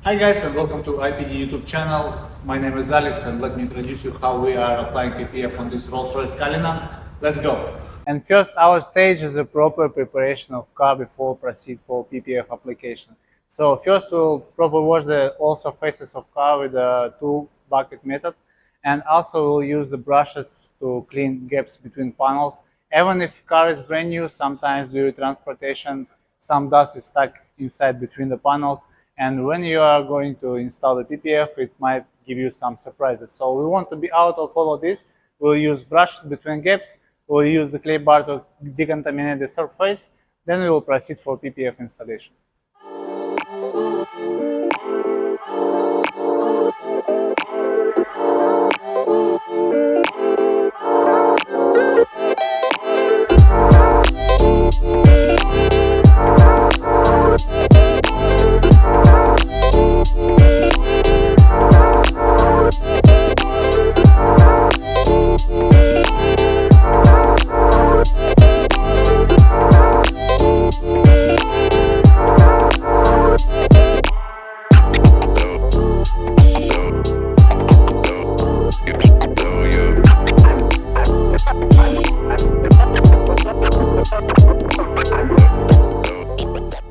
Hi guys and welcome to IPD YouTube channel. My name is Alex and let me introduce you how we are applying PPF on this Rolls Royce Cullinan. Let's go! And first our stage is a proper preparation of car before proceed for PPF application. So first we'll properly wash all surfaces of car with the two bucket method, and also we'll use the brushes to clean gaps between panels. Even if car is brand new, sometimes during transportation some dust is stuck inside between the panels. And when you are going to install the PPF, it might give you some surprises. So we want to be out of all of this. We'll use brushes between gaps. We'll use the clay bar to decontaminate the surface. Then we will proceed for PPF installation.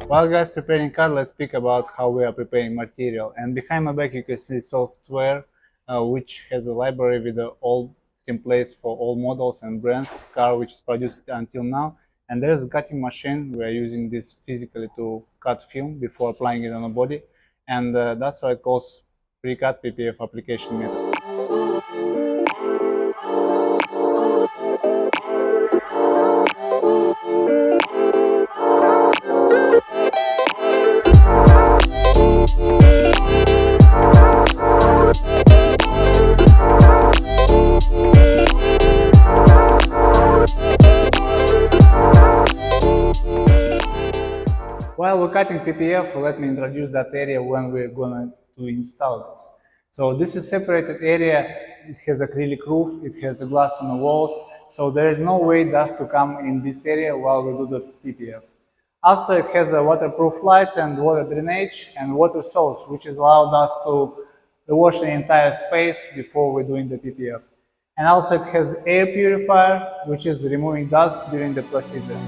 While guys preparing car, let's speak about how we are preparing material. And behind my back you can see software which has a library with all templates for all models and brands of car which is produced until now. And there is a cutting machine. We are using this physically to cut film before applying it on a body. And that's why it calls pre-cut PPF application method. While we're cutting PPF, let me introduce that area when we're going to install this. So this is separated area. It has acrylic roof, it has a glass on the walls, so there is no way dust to come in this area while we do the PPF. Also, it has a waterproof lights and water drainage and water source, which is allowed us to wash the entire space before we're doing the PPF. And also it has air purifier, which is removing dust during the procedure.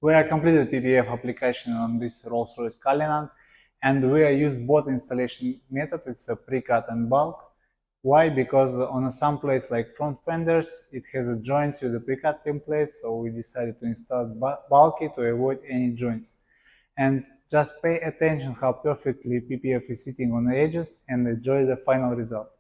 We are completed PPF application on this Rolls Royce Cullinan, and we are used both installation method. It's a pre-cut and bulk. Why? Because on some place like front fenders, it has a joints with the pre-cut template, so we decided to install bulky to avoid any joints. And just pay attention how perfectly PPF is sitting on the edges and enjoy the final result.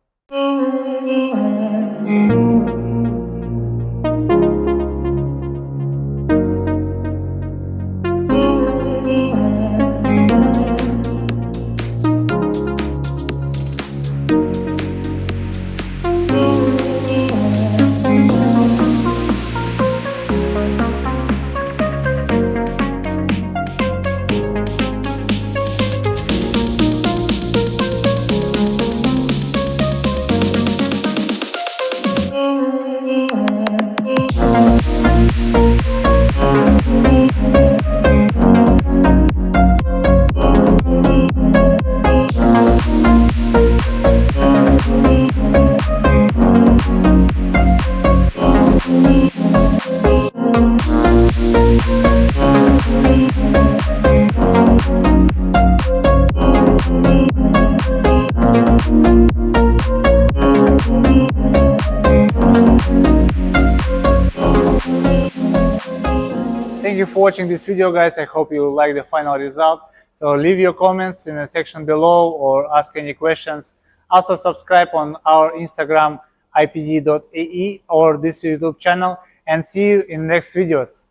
you for watching this video, guys. I hope you like the final result. So leave your comments in the section below or ask any questions. Also subscribe on our Instagram IPD.ae or this YouTube channel, and see you in next videos.